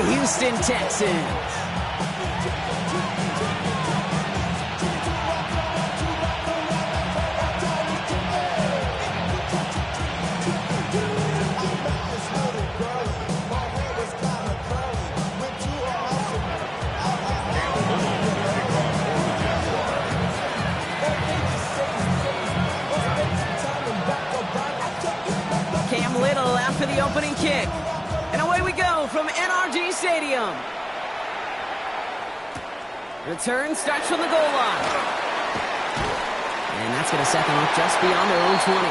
Houston Texans. For the opening kick. And away we go from NRG Stadium. Return starts from the goal line. And that's going to set them up just beyond their own 20.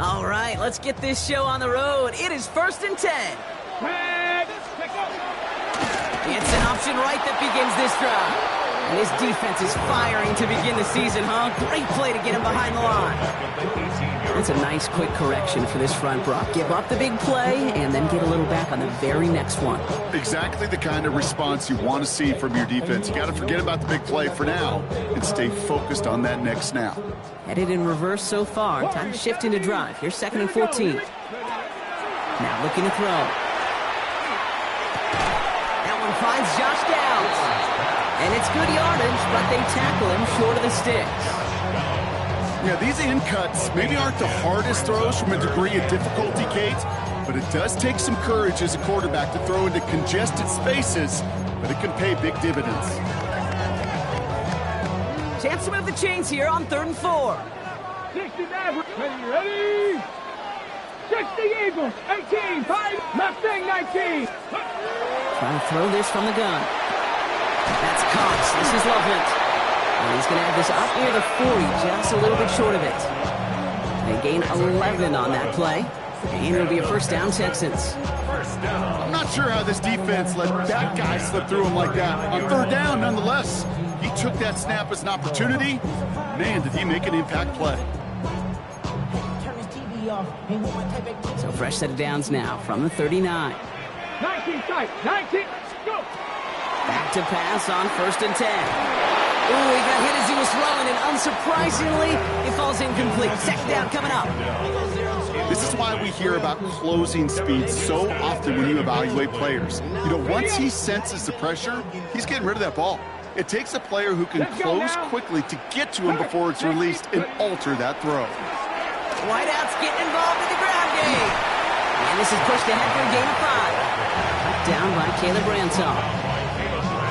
All right, let's get this show on the road. It is 1st and 10. It's an option right that begins this drive. And his defense is firing to begin the season, huh? Great play to get him behind the line. That's a nice, quick correction for this front, Brock. Give up the big play and then get a little back on the very next one. Exactly the kind of response you want to see from your defense. You got to forget about the big play for now and stay focused on that next snap. Headed in reverse so far. Time to shift into drive. Here's 2nd and 14. Now looking to throw. That one finds Josh Downs. And it's good yardage, but they tackle him short of the sticks. Yeah, these in cuts maybe aren't the hardest throws from a degree of difficulty, Kate, but it does take some courage as a quarterback to throw into congested spaces, but it can pay big dividends. Chance to move the chains here on 3rd and 4. 60 Mavericks, ready? 60 Eagles, 18, 5, Mustang 19. Trying to throw this from the gun. That's Cox. This is Loveland. And he's going to have this up near the 40, just a little bit short of it. They gain 11 on that play. And it'll be a 1st down, Texans. I'm not sure how this defense let that guy slip through him like that. On 3rd down, nonetheless, he took that snap as an opportunity. Man, did he make an impact play. So fresh set of downs now from the 39. 19 tight, 19, go! Back to pass on 1st and 10. Ooh, he got hit as he was throwing, and unsurprisingly, it falls incomplete. 2nd down coming up. This is why we hear about closing speed so often when you evaluate players. You know, once he senses the pressure, he's getting rid of that ball. It takes a player who can close quickly to get to him before it's released and alter that throw. Whiteout's getting involved in the ground game. And this is pushed ahead for a gain of 5. Down by Caleb Ransom.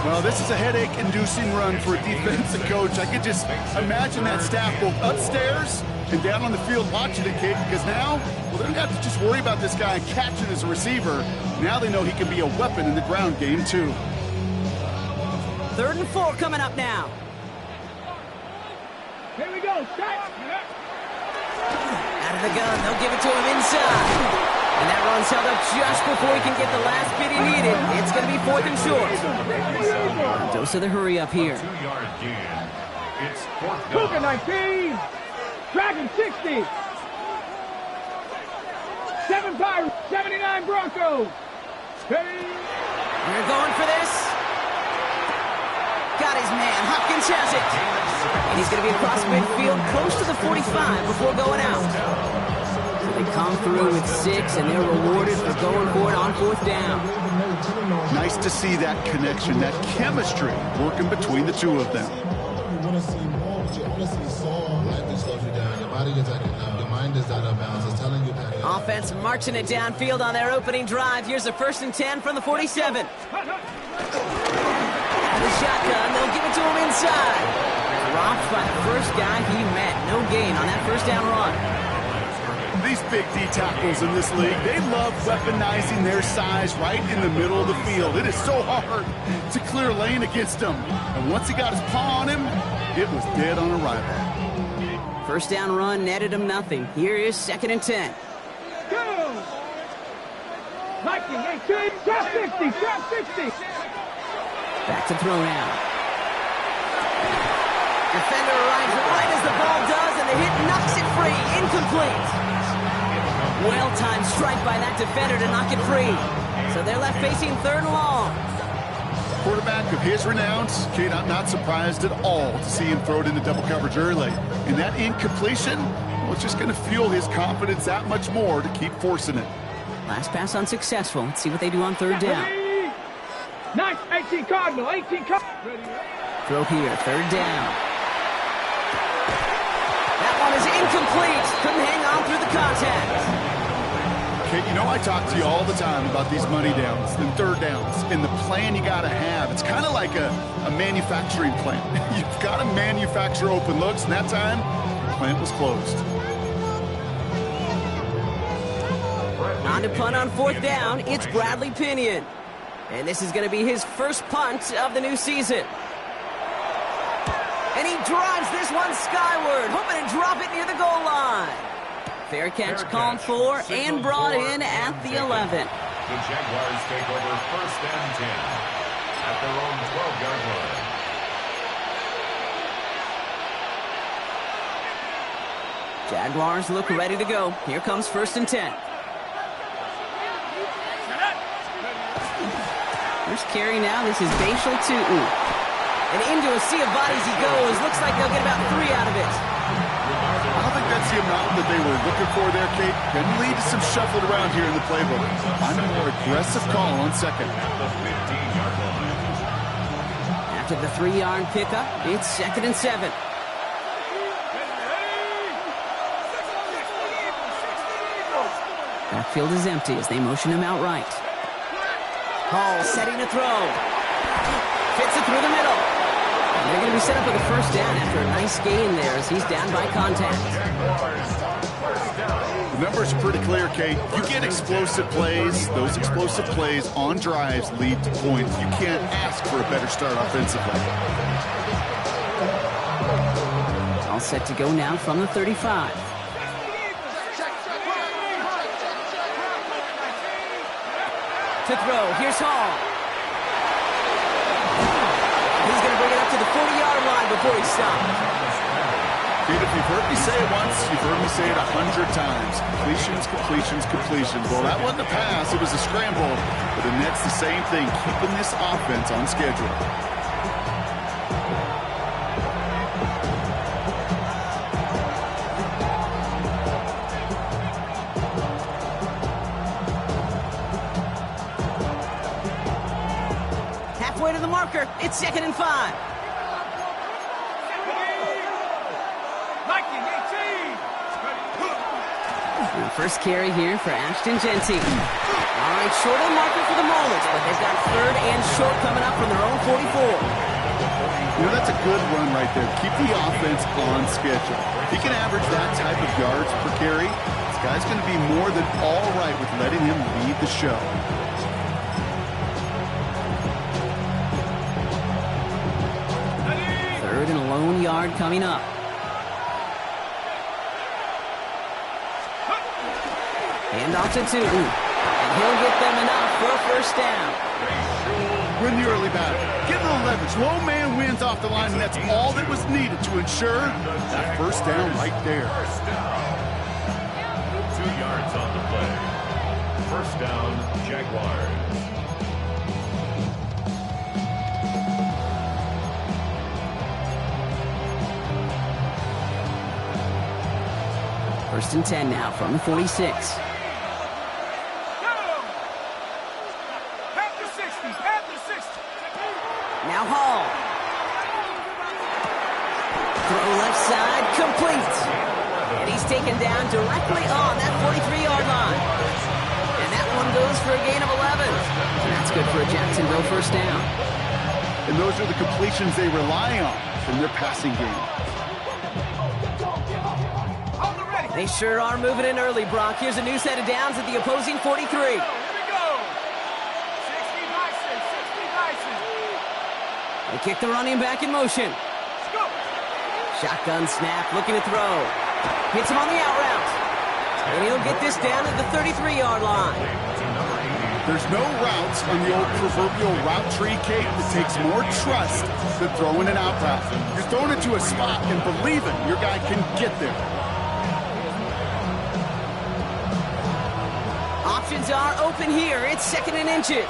Well, this is a headache-inducing run for a defensive coach. I could just imagine that staff both upstairs and down on the field watching it, Kate, because now, well, they don't have to just worry about this guy catching as a receiver. Now they know he can be a weapon in the ground game, too. 3rd and 4 coming up now. Here we go, start. Out of the gun, they'll give it to him inside. And that run's held up just before he can get the last bit he needed. It's going to be 4th and short. Dose of the hurry up here. 2-yard gain. It's 4th Cougar down. 19, Dragon 60. 7 Pirates, 79 Broncos. Ready? They're going for this. Got his man. Hopkins has it. And he's going to be across midfield, close to the 45 before going out. They come through with 6, and they're rewarded for going for it on 4th down. Nice to see that connection, that chemistry working between the two of them. Offense marching it downfield on their opening drive. Here's a 1st and 10 from the 47. Out of the shotgun, they'll give it to him inside. Dropped by the first guy he met. No gain on that 1st down run. These big D tackles in this league, they love weaponizing their size right in the middle of the field. It is so hard to clear lane against them. And once he got his paw on him, it was dead on arrival. 1st down run netted him nothing. Here is 2nd and 10. Go! Viking 18, drop 60, drop 60. Back to throw now. Defender arrives right as the ball does, and the hit knocks it free. Incomplete. Well-timed strike by that defender to knock it free. So they're left facing third and long. Quarterback of his renowns, Kate, I'm not surprised at all to see him throw it into double coverage early. And that incompletion, well, it's just going to fuel his confidence that much more to keep forcing it. Last pass unsuccessful. Let's see what they do on third down. Nice, 18 Cardinal, 18 Cardinal. Throw here, third down. That one is incomplete. Couldn't hang on through the contact. Kate, you know I talk to you all the time about these money downs and third downs and the plan you got to have. It's kind of like a manufacturing plant. You've got to manufacture open looks, and that time, the plant was closed. On to punt on fourth down, it's Bradley Pinion. And this is going to be his first punt of the new season. And he drives this one skyward, hoping to drop it near the goal line. Fair catch called for and brought in at the 11. The Jaguars take over first and 10 at their own 12-yard line. Jaguars look ready to go. Here comes first and 10. First carry now. This is Bashal Tootin. And into a sea of bodies he goes. Looks like they'll get about 3 out of it. I don't think that's the amount that they were looking for there, Kate. Can lead to some shuffled around here in the playbook. I'm a more aggressive call on second. After the 3-yard pickup, it's second and 7. Backfield is empty as they motion him out right. Hall setting to throw. Fits it through the middle. And they're going to be set up with a first down after a nice gain there as he's down by contact. The numbers are pretty clear, Kate. You get explosive plays. Those explosive plays on drives lead to points. You can't ask for a better start offensively. All set to go now from the 35. To throw, here's Hall. He's going to bring it up to the 40-yard line before he stops. Dude, if you've heard me say it once, you've heard me say it 100 times. Completions, completions, completions. Well, that wasn't a pass, it was a scramble. But the Nets, the same thing, keeping this offense on schedule. To the marker, it's second and 5. And first carry here for Ashton Genty. All right, short of the marker for the moment, but they've got third and short coming up from their own 44. You know, that's a good run right there. Keep the offense on schedule. If he can average that type of yards per carry, this guy's going to be more than all right with letting him lead the show. Third and a lone yard coming up. Hand off to Tootin. And he'll get them enough for a first down. Win the early battle. Get a little leverage. Low man wins off the line, and that's all that was needed to ensure that first down right there. 2 yards on the play. First down, Jaguars. First and 10 now from the 46. Now Hall. Throw left side, complete. And he's taken down directly on that 43-yard line. And that one goes for a gain of 11. And that's good for a Jacksonville first down. And those are the completions they rely on from their passing game. They sure are moving in early, Brock. Here's a new set of downs at the opposing 43. Here we go. 60 They kick the running back in motion. Let's go. Shotgun snap, looking to throw. Hits him on the out route. And he'll get this down at the 33-yard line. There's no routes on the old proverbial route tree, Kate, that takes more trust than throwing an out route. You're throwing it to a spot and believing your guy can get there. Options are open here. It's 2nd and inches.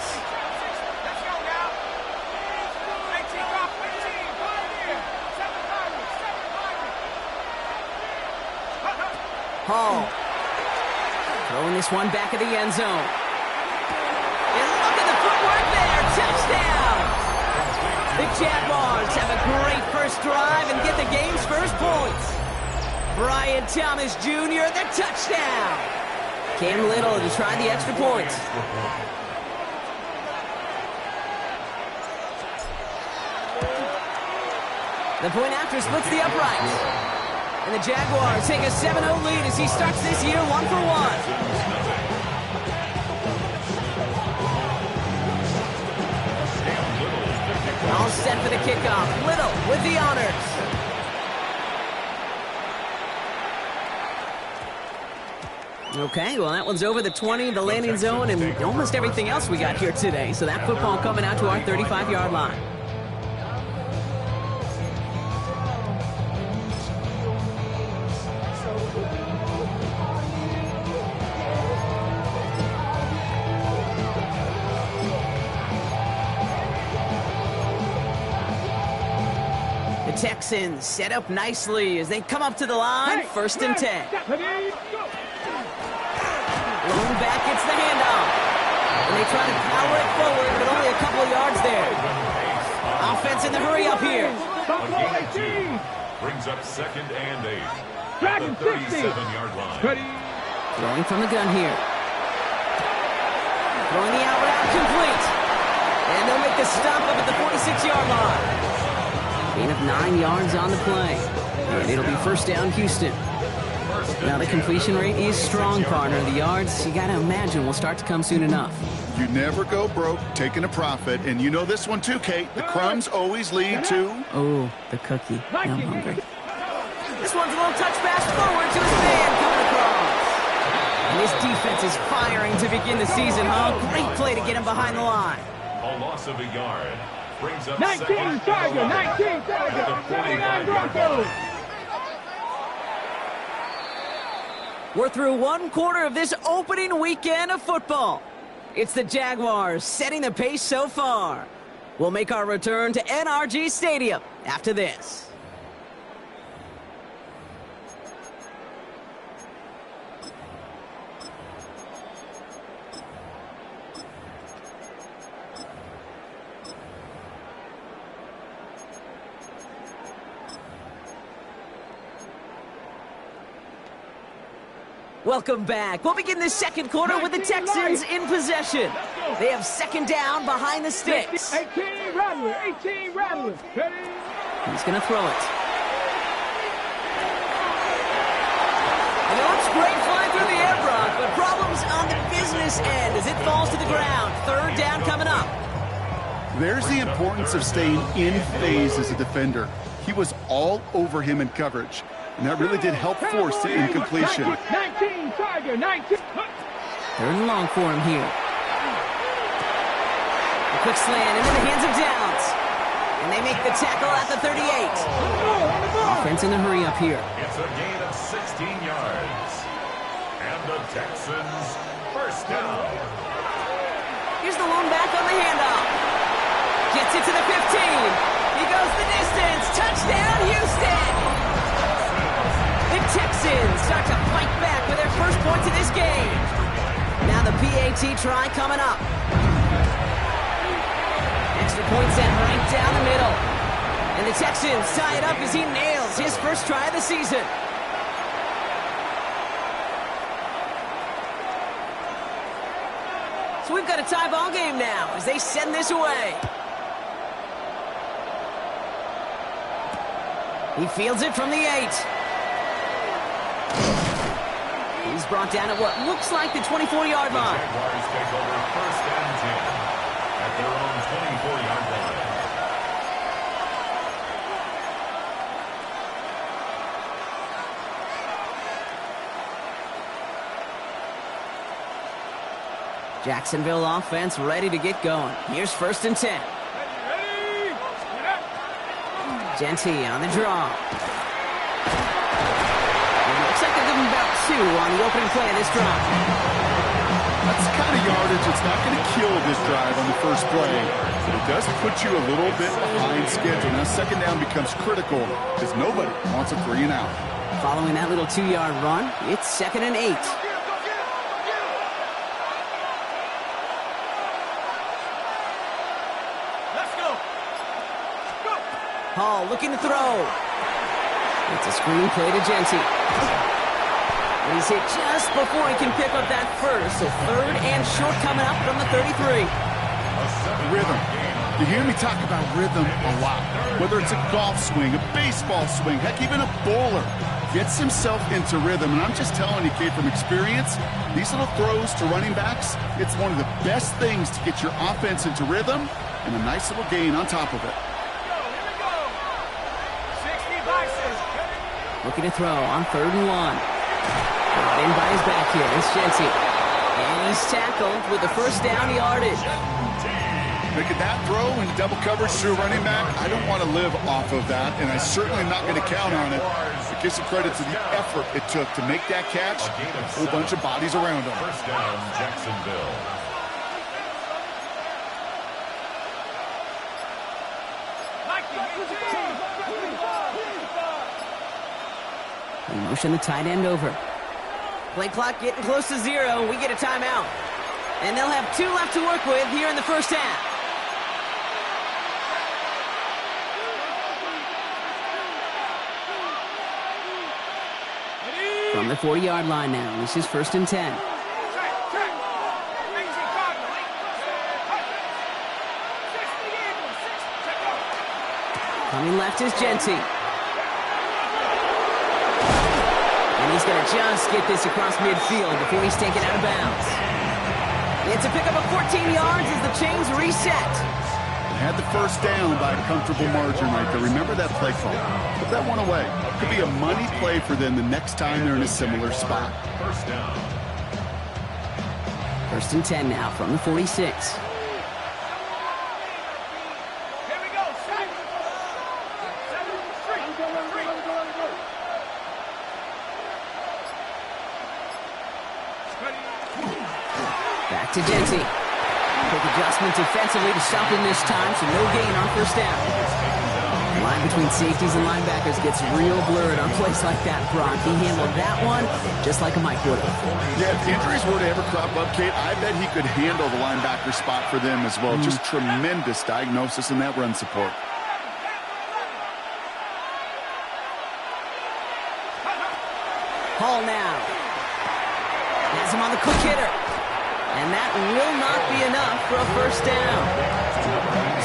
Hall. Throwing this one back at the end zone. And look at the footwork there. Touchdown! The Jaguars have a great first drive and get the game's first points. Brian Thomas Jr., the touchdown. Cam Little to try the extra points. The point after splits the uprights. And the Jaguars take a 7-0 lead as he starts this year 1 for 1. All set for the kickoff. Little with the honors. Okay, well, that one's over the 20, the landing zone, and almost everything else we got here today. So that football coming out to our 35-yard line. Texans set up nicely as they come up to the line. 1st and 10. Lone back gets the handoff. And they try to power it forward, but only a couple of yards there. Offense in the hurry up here. Brings up 2nd and 8. At the 37-yard line. Throwing from the gun here. Throwing the out route complete. And they'll make the stop up at the 46-yard line. Gain of 9 yards on the play. And it'll be 1st down, Houston. Now the completion rate is strong, partner. The yards, you got to imagine, will start to come soon enough. You never go broke taking a profit. And you know this one too, Kate. The crumbs always lead to... Oh, the cookie. Now I'm hungry. This one's a little touch pass forward to his man coming across. And this defense is firing to begin the season, huh? Great play to get him behind the line. A loss of a yard. Brings up 19 Tiger, 19 Tiger, 49 Broncos. We're through 1 quarter of this opening weekend of football. It's the Jaguars setting the pace so far. We'll make our return to NRG Stadium after this. Welcome back. We'll begin the 2nd quarter with the Texans in possession. They have 2nd down behind the sticks. 18 Rattler, 18 Rattler. He's going to throw it. And it looks great flying through the air, Brock, but problems on the business end as it falls to the ground. 3rd down coming up. There's the importance of staying in phase as a defender. He was all over him in coverage. And that really did help force the incompletion. 19 Tiger, 19. 3rd and long for him here. A quick slant into the hands of Downs. And they make the tackle at the 38. Offense in the hurry up here. It's a gain of 16 yards. And the Texans 1st down. Here's the lone back on the handoff. Gets it to the 15. He goes the distance. Touchdown, Houston. The Texans start to fight back with their first points of this game. Now the PAT try coming up. Extra point set right down the middle. And the Texans tie it up as he nails his first try of the season. So we've got a tie ball game now as they send this away. He fields it from the 8. He's brought down at what looks like the 24-yard line. The Jaguars take over 1st and 10 at their own 24-yard line. Jacksonville offense ready to get going. Here's 1st and 10. Genty on the draw. It looks like they're giving about 2 on the opening play of this drive. That's the kind of yardage that's not going to kill this drive on the first play, but it does put you a little bit behind schedule. Now 2nd down becomes critical because nobody wants a 3 and out. Following that little 2-yard run, it's 2nd and 8. Hall looking to throw. It's a screen play to Genty. He's hit just before he can pick up that first. So 3rd and short coming up from the 33. Rhythm. You hear me talk about rhythm a lot. Whether it's a golf swing, a baseball swing, heck, even a bowler gets himself into rhythm. And I'm just telling you, kid, from experience, these little throws to running backs, it's one of the best things to get your offense into rhythm and a nice little gain on top of it. Looking to throw on 3rd and 1. Brought in by his back here. It's Genty. And he's tackled with the 1st down yardage. Making that throw in double coverage to a running back, I don't want to live off of that, and I certainly am not going to count on it. But give some credit to the effort it took to make that catch. A whole bunch of bodies around him. 1st down, Jacksonville. We motion the tight end over. Play clock getting close to 0. We get a timeout. And they'll have 2 left to work with here in the 1st half. From the 40-yard line now, this is 1st and 10. Coming left is Genty. And he's going to just get this across midfield before he's taken out of bounds. It's a pickup of 14 yards as the chains reset. Had the 1st down by a comfortable margin right there. Remember that play call. Put that one away. Could be a money play for them the next time they're in a similar spot. 1st down. 1st and 10 now from the 46. Back to Genty. Quick adjustment defensively to stop him this time, so no gain on 1st down. The line between safeties and linebackers gets real blurred on plays like that, Brock. He handled that one just like a Mike would have. Yeah, if injuries were to ever crop up, Kate, I bet he could handle the linebacker spot for them as well. Just tremendous diagnosis in that run support. Hall now. Has him on the quick hitter. And that will not be enough for a 1st down.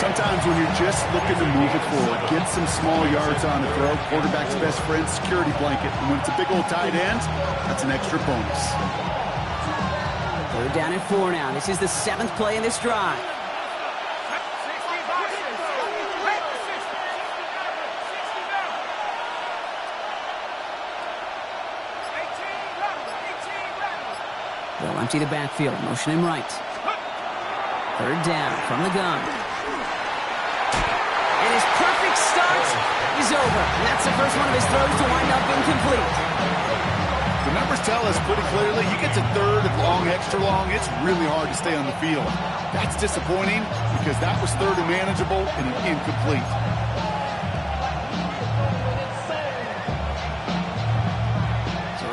Sometimes when you're just looking to move it forward, get some small yards on the throw, quarterback's best friend, security blanket. And when it's a big old tight end, that's an extra bonus. 3rd down and 4 now. This is the 7th play in this drive. They'll empty the backfield, motion him right. 3rd down from the gun. And his perfect start is over. And that's the first one of his throws to wind up incomplete. The numbers tell us pretty clearly, you get to 3rd and long, extra long, it's really hard to stay on the field. That's disappointing because that was 3rd and manageable and an incomplete.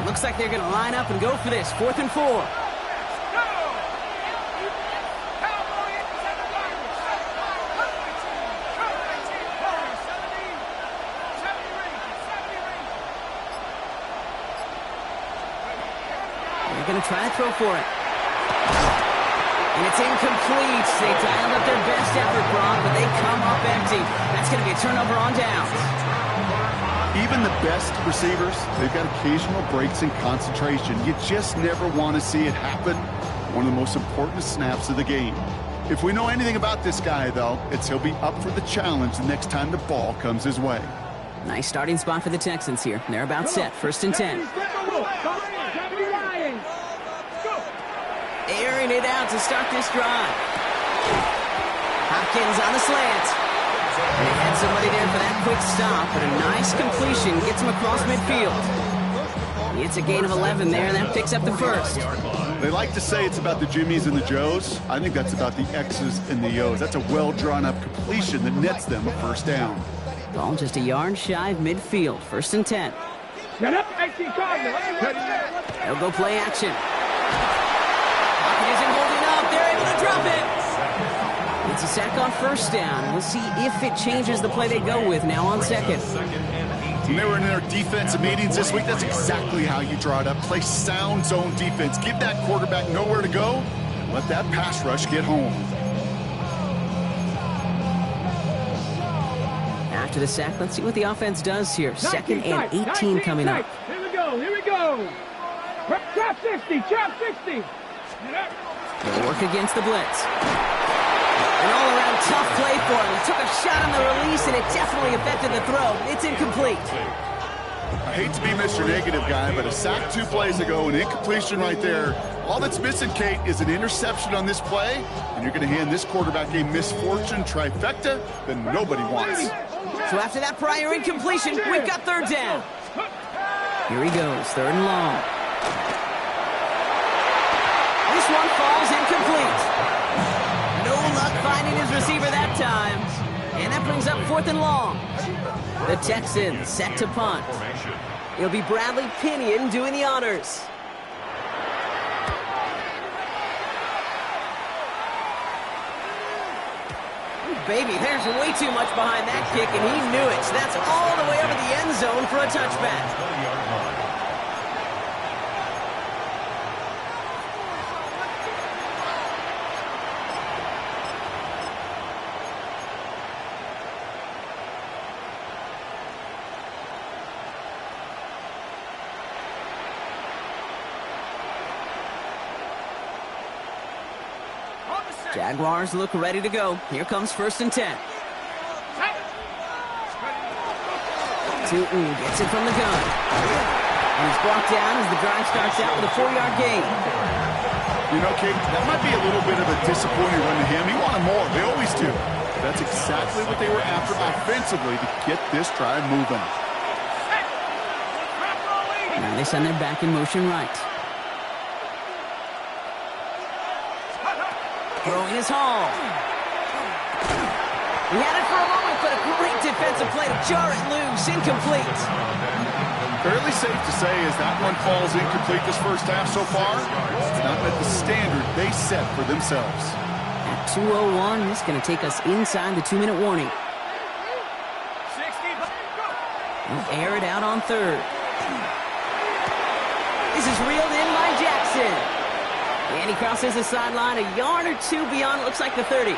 Looks like they're going to line up and go for this. 4th and 4. They're going to try to throw for it. And it's incomplete. They dialed up their best effort, Brock, but they come up empty. That's going to be a turnover on downs. Even the best receivers, they've got occasional breaks in concentration. You just never want to see it happen. One of the most important snaps of the game. If we know anything about this guy, though, it's he'll be up for the challenge the next time the ball comes his way. Nice starting spot for the Texans here. They're about set. 1st and 10. airing it out to start this drive. Hopkins on the slant. And they had somebody there for that quick stop, but a nice completion gets him across midfield. It's a gain of 11 there, and that picks up the first. They like to say it's about the Jimmies and the Joes. I think that's about the X's and the O's. That's a well-drawn-up completion that nets them a first down. Ball just a yard shy of midfield. 1st and 10. Get up, 18 Cardinal. They'll go play action. Pocket isn't holding up. They're able to drop it. It's a sack on 1st down. We'll see if it changes the play they go with now on 2nd. When they were in their defensive meetings this week, that's exactly how you draw it up. Play sound zone defense. Give that quarterback nowhere to go, and let that pass rush get home. After the sack, let's see what the offense does here. 2nd and 18 coming up. Here we go, here we go. Trap 60, trap 60. They'll work against the blitz. An all-around tough play for him. He took a shot on the release, and it definitely affected the throw. It's incomplete. I hate to be Mr. Negative guy, but a sack 2 plays ago, an incompletion right there. All that's missing, Kate, is an interception on this play, and you're going to hand this quarterback a misfortune trifecta that nobody wants. So after that prior incompletion, we've got 3rd down. Here he goes, 3rd and long. This one falls incomplete. No luck finding his receiver that time. And that brings up 4th and long. The Texans set to punt. It'll be Bradley Pinion doing the honors. Baby, there's way too much behind that kick, and he knew it. So that's all the way over the end zone for a touchback. Jaguars look ready to go. Here comes 1st and 10. Tootin gets it from the gun. And he's brought down as the drive starts out with a 4-yard gain. You know, Kate, that might be a little bit of a disappointing run to him. He wanted more. They always do. That's exactly what they were after offensively to get this drive moving. Now they send their back in motion right. Throwing his Hall. He had it for a moment, but a great defensive play to jar it loose. Incomplete. Fairly safe to say as that one falls incomplete this first half so far, it's not met the standard they set for themselves. At 2:01, this is going to take us inside the 2-minute warning. He'll air it out on 3rd. This is reeled in by Jackson. And he crosses the sideline a yard or 2 beyond, it looks like the 30.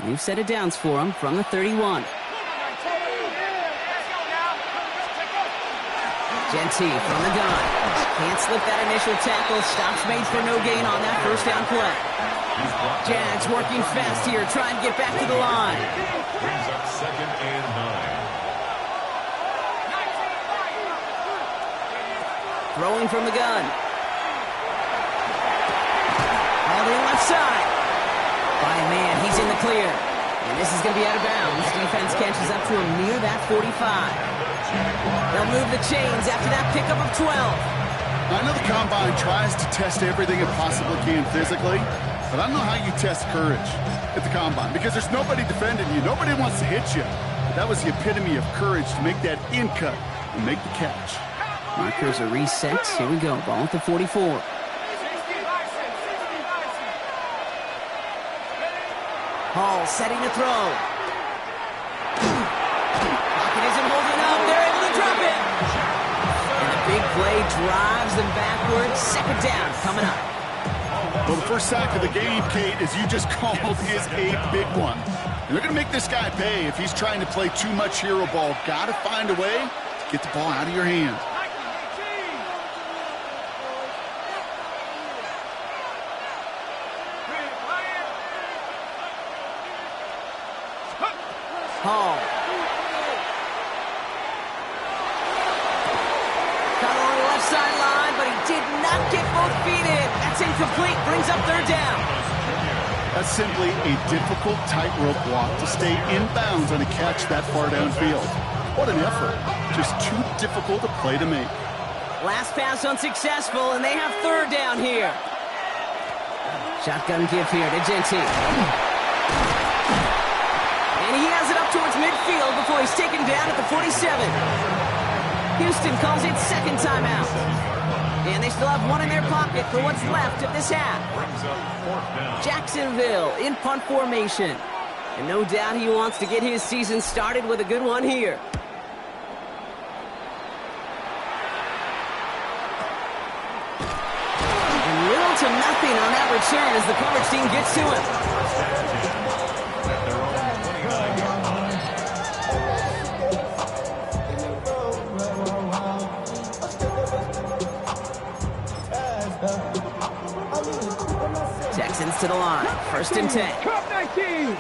New set of downs for him from the 31. Genty from the gun. Can't slip that initial tackle. Stops made for no gain on that 1st down play. Jags working fast here, trying to get back to the line. Brings up 2nd and 9. Throwing from the gun. Hauled in left side. By a man, he's in the clear. And this is going to be out of bounds. Defense catches up to him near that 45. They'll move the chains after that pickup of 12. I know the Combine tries to test everything it possibly can physically, but I don't know how you test courage at the Combine because there's nobody defending you. Nobody wants to hit you. But that was the epitome of courage to make that in cut and make the catch. Markers are reset. Here we go. Ball at the 44. Hall setting the throw. Pocket isn't holding up. They're able to drop it. And the big play drives them backwards. 2nd down coming up. Well, the first sack of the game, Kate, as you just called, is a big one. And they're going to make this guy pay if he's trying to play too much hero ball. Got to find a way to get the ball out of your hand. both feet in. That's incomplete. Brings up third down. That's simply a difficult tightrope walk to stay in bounds on a catch that far downfield. What an effort. Just too difficult a play to make. Last pass unsuccessful, and they have third down here. Shotgun give here to Genty. And he has it up towards midfield before he's taken down at the 47. Houston calls it second timeout. And they still have one in their pocket for what's left of this half. Jacksonville in punt formation. And no doubt he wants to get his season started with a good one here. And little to nothing on that return as the coverage team gets to him. Texans to the line. First and 10. Cup 19.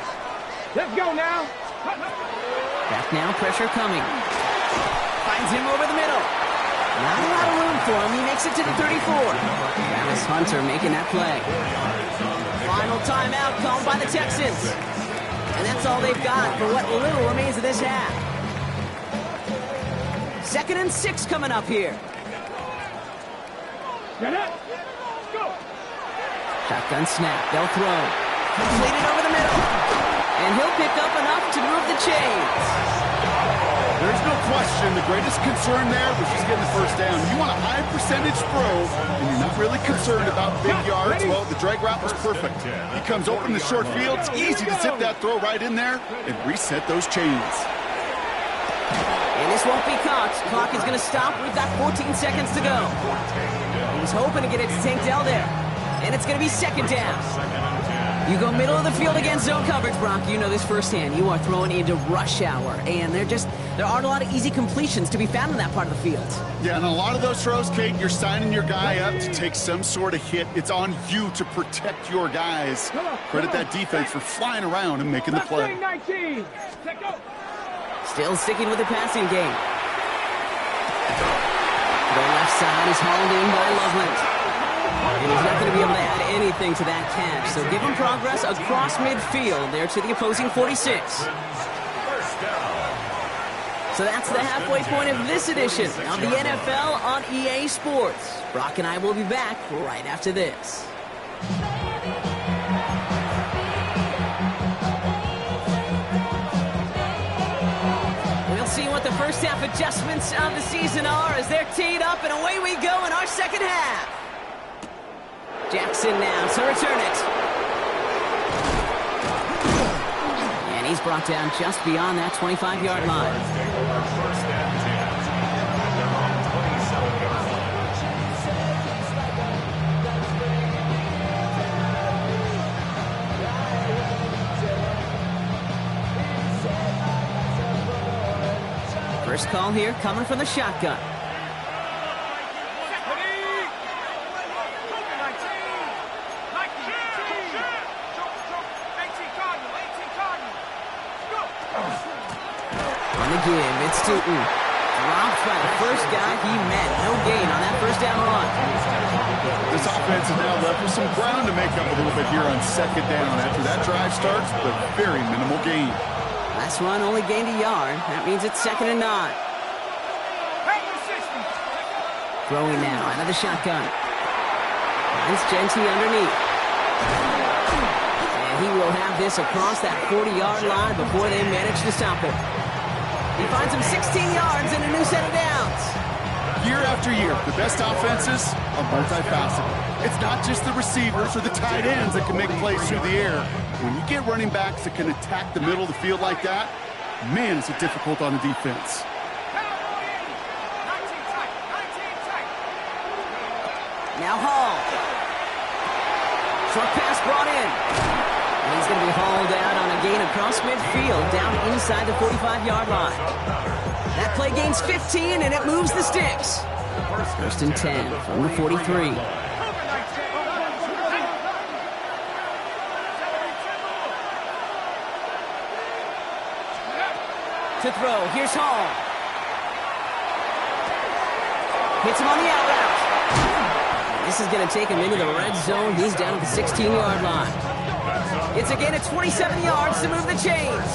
Let's go now. Back now, pressure coming. Finds him over the middle. Not a lot of room for him. He makes it to the 34. Travis Hunter making that play. Final timeout called by the Texans. And that's all they've got for what little remains of this half. 2nd and 6 coming up here. Get it. Go. Shotgun snap. They'll throw. Completed over the middle. And he'll pick up enough to move the chains. There's no question the greatest concern there was just getting the first down. You want a high percentage throw, and you're not really concerned about big yards. Well, the drag route was perfect. He comes open the short field. It's easy to zip that throw right in there and reset those chains. And this won't be caught. Clock is going to stop. We've got 14 seconds to go. He was hoping to get it to Tank Dell there. And it's going to be second down. You go middle of the field against zone coverage, Brock. You know this firsthand. You are throwing into rush hour. And there aren't a lot of easy completions to be found in that part of the field. Yeah, and a lot of those throws, Kate, you're signing your guy up to take some sort of hit. It's on you to protect your guys. Credit that defense for flying around and making the play. 19. Let's go. Still sticking with the passing game. The left side is hauled in by Loveland. And he's not going to be able to add anything to that catch. So give him progress across midfield there to the opposing 46. So that's the halfway point of this edition of the NFL on EA Sports. Brock and I will be back right after this. We'll see what the first half adjustments of the season are as they're teed up, and away we go in our second half. Jackson now to return it. And he's brought down just beyond that 25-yard line. First call here coming from the shotgun. It's Stoughton. Dropped by the first guy he met. No gain on that first down run. This offense is now left with some ground to make up a little bit here on second down. After that drive starts, the very minimal gain. Last run only gained a yard. That means it's 2nd and 9. Throwing now out of the shotgun. Finds Genty underneath. And he will have this across that 40-yard line before they manage to stop him. He finds him 16 yards and a new set of downs. Year after year, the best offenses are multifaceted. It's not just the receivers or the tight ends that can make plays through the air. When you get running backs that can attack the middle of the field like that, man, is it difficult on the defense. Now Hall. Short pass brought in. And he's going to be hauled out on a gain across midfield down inside the 45-yard line. That play gains 15, and it moves the sticks. First and 10 from the 43. To throw, here's Hall. Hits him on the out route. This This is going to take him into the red zone. He's down at the 16-yard line. It's again at 27 yards to move the chains.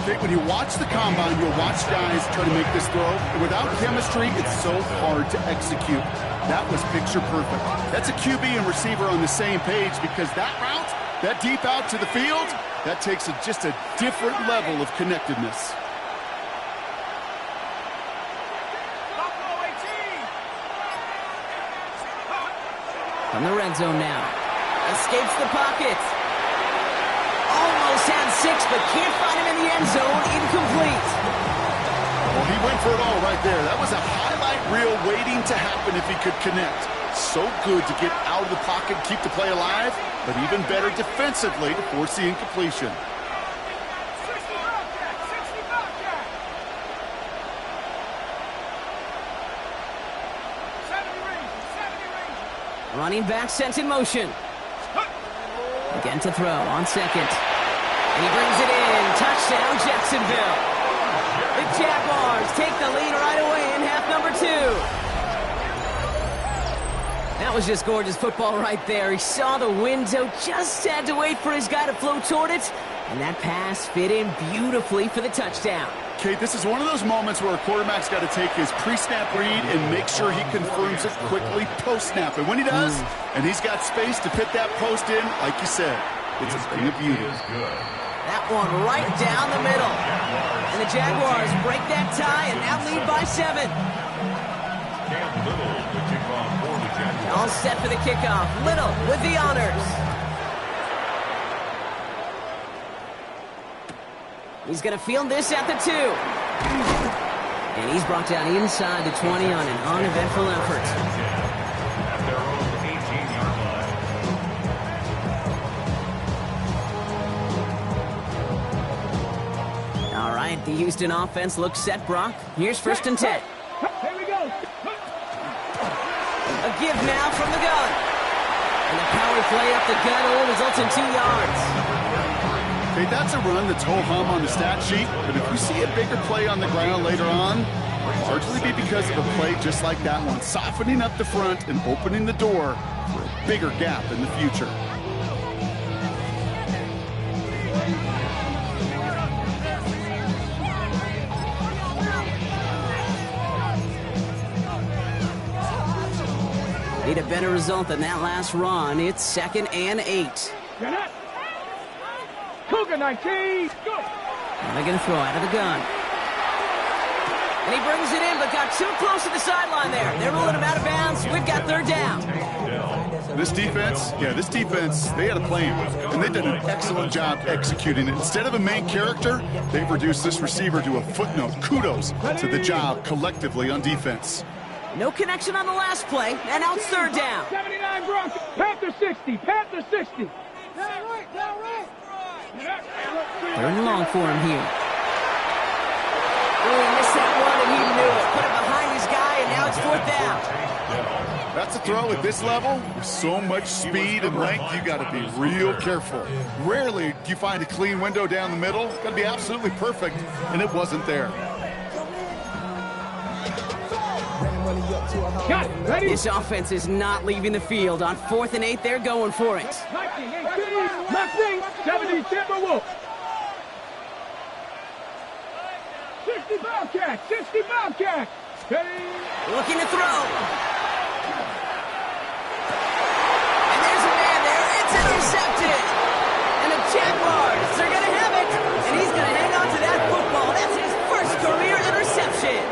Okay, when you watch the combine, you'll watch guys try to make this throw. Without chemistry, it's so hard to execute. That was picture perfect. That's a QB and receiver on the same page because that route, that deep out to the field, that takes just a different level of connectedness. From the red zone now. Escapes the pocket. Almost had 6, but can't find him in the end zone. Incomplete. Well, he went for it all right there. That was a highlight reel waiting to happen if he could connect. So good to get out of the pocket, keep the play alive, but even better defensively to force the incompletion. Running back sent in motion. Again to throw on second. And he brings it in. Touchdown, Jacksonville. The Jaguars take the lead right away in half number 2. That was just gorgeous football right there. He saw the window, just had to wait for his guy to flow toward it. And that pass fit in beautifully for the touchdown. Kate, this is one of those moments where a quarterback's got to take his pre-snap read and make sure he confirms it quickly post-snap. And when he does, and he's got space to put that post in, like you said, it's a thing of beauty. That one right down the middle. And the Jaguars break that tie and now lead by 7. All set for the kickoff. Little with the honors. He's going to field this at the 2. And he's brought down inside the 20 on an uneventful effort. At their own 18-yard line. All right, the Houston offense looks set, Brock. Here's 1st and 10. Here we go. A give now from the gun. And the power play up the gut only results in 2 yards. Okay, that's a run that's ho-hum on the stat sheet, but if you see a bigger play on the ground later on, it'll largely be because of a play just like that one, softening up the front and opening the door for a bigger gap in the future. Need a better result than that last run. It's 2nd and 8. Get up. Cougar 19. Go. And they're going to throw out of the gun. And he brings it in, but got too close to the sideline there. They're rolling him out of bounds. We've got 3rd down. This defense, they had a plan, and they've done an excellent job executing it. Instead of a main character, they've reduced this receiver to a footnote. Kudos to the job collectively on defense. No connection on the last play, and now it's 3rd down. 79 Broncos. Panther 60. Panther 60. 3rd and long for him here. Oh, he missed that one, and he knew it. Put it behind his guy, and now it's 4th down. That's a throw at this level. With so much speed and length, you got to be real careful. Rarely do you find a clean window down the middle. Got to be absolutely perfect, and it wasn't there. Got it. Ready? This offense is not leaving the field. On 4th and 8, they're going for it. 70 Timberwolves. 60 Bobcats. 60 Bobcats. Looking to throw. And there's a man there. It's intercepted. And the Jaguars, they're going to have it. And he's going to hang on to that football. That's his first career interception.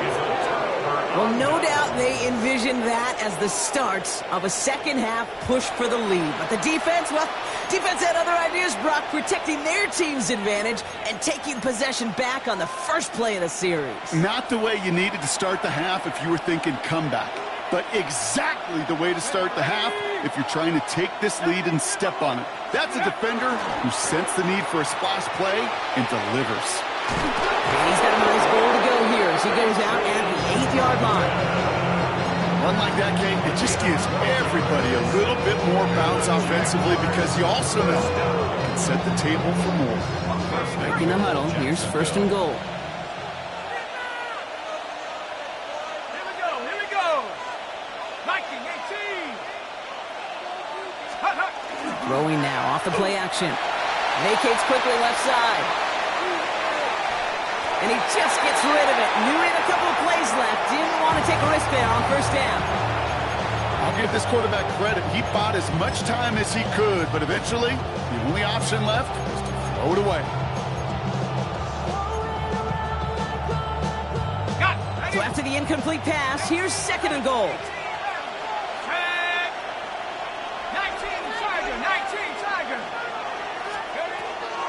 Well, no doubt they envisioned that as the start of a second-half push for the lead. But the defense had other ideas, Brock, protecting their team's advantage and taking possession back on the first play of the series. Not the way you needed to start the half if you were thinking comeback, but exactly the way to start the half if you're trying to take this lead and step on it. That's a defender who sensed the need for a splash play and delivers. And he's got a nice goal to go here as he goes out at the 8-yard line. One like that, Kate, it just gives everybody a little bit more bounce offensively because you also know you can set the table for more. Breaking the huddle, here's 1st and goal. Here we go. Viking 18. Throwing now off the play action. Vacates quickly left side. And he just gets rid of it. Knew he had a couple of plays left. Didn't want to take a risk there on first down. I'll give this quarterback credit. He bought as much time as he could, but eventually, the only option left was to throw it away. So after the incomplete pass, here's 2nd and goal. 19 Tiger.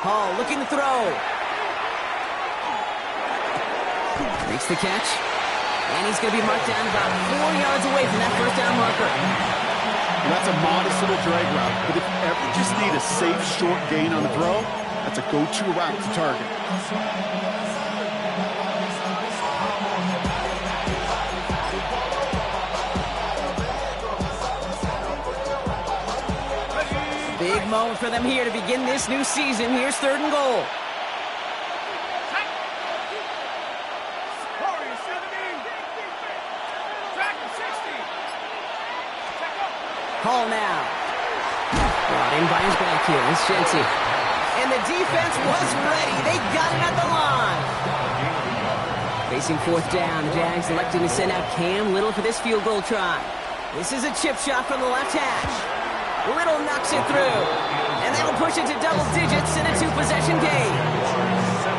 Hall looking to throw. Makes the catch. And he's going to be marked down about 4 yards away from that first down marker. That's a modest little drag route, but if you ever just need a safe, short gain on the throw, that's a go-to route to target. Big moment for them here to begin this new season. Here's 3rd and goal. Hall now. Brought in by his back here. It's Jency. And the defense was ready. They got it at the line. Facing 4th down, the Jags electing to send out Cam Little for this field goal try. This is a chip shot from the left hash. Little knocks it through. And that'll push it to double digits in a 2-possession game.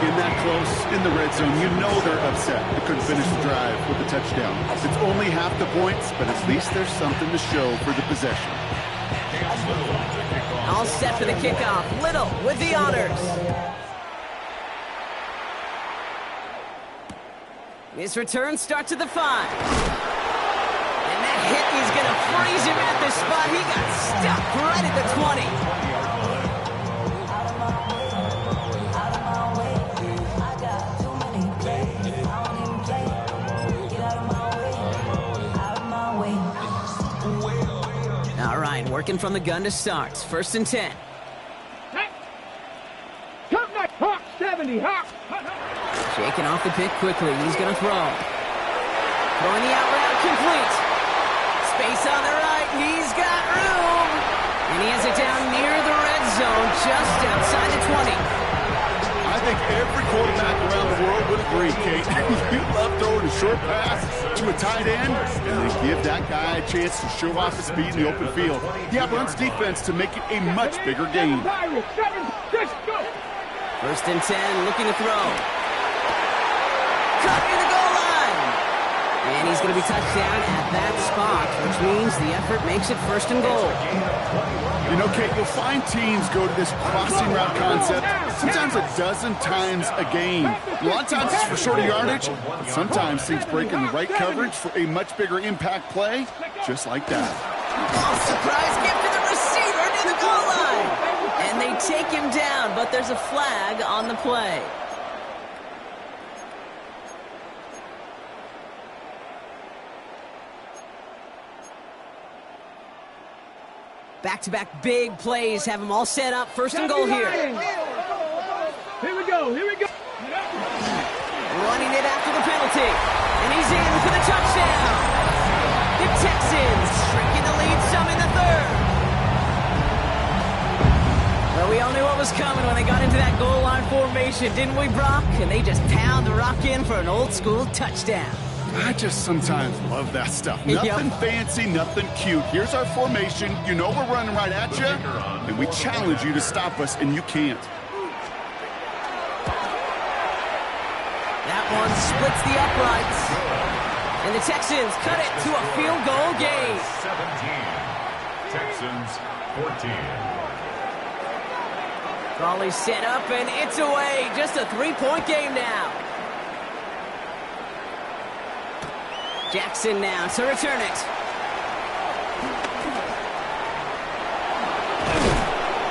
In that close, in the red zone, you know they're upset. They couldn't finish the drive with a touchdown. It's only half the points, but at least there's something to show for the possession. All set for the kickoff. Little with the honors. His return starts at the 5. And that hit is going to freeze him at the spot. He got stuck right at the 20. All right, working from the gun to start. 1st and 10. Hawk 70, Hawk. Shaking off the pick quickly. He's going to throw. Throwing the out route complete. Space on the right. He's got room. And he has it down near the red zone, just outside the 20. I think every quarterback around the world would agree, Kate. You love throwing a short pass to a tight end and then give that guy a chance to show off his speed in the open field. He runs defense to make it a much bigger game. 1st and 10, looking to throw. Cut near the goal line. And he's going to be touched down at that spot, which means the effort makes it 1st and goal. You know, Kate, you'll find teams go to this crossing route concept sometimes a dozen times a game. A lot of times it's for shorter yardage, but sometimes teams break in the right coverage for a much bigger impact play, just like that. Oh, surprise gift to the receiver near the goal line. And they take him down, but there's a flag on the play. Back-to-back big plays have them all set up. 1st and goal here. Here we go. Running it after the penalty. And he's in for the touchdown. The Texans shrinking the lead some in the 3rd. Well, we all knew what was coming when they got into that goal line formation, didn't we, Brock? And they just pound the rock in for an old-school touchdown. I just sometimes love that stuff. Nothing fancy, nothing cute. Here's our formation. You know we're running right at you, and we challenge you to stop us, and you can't. That one splits the uprights. And the Texans cut it to a field goal game. 17. Texans 14. Crawley set up, and it's away. Just a 3-point game now. Jackson now to return it.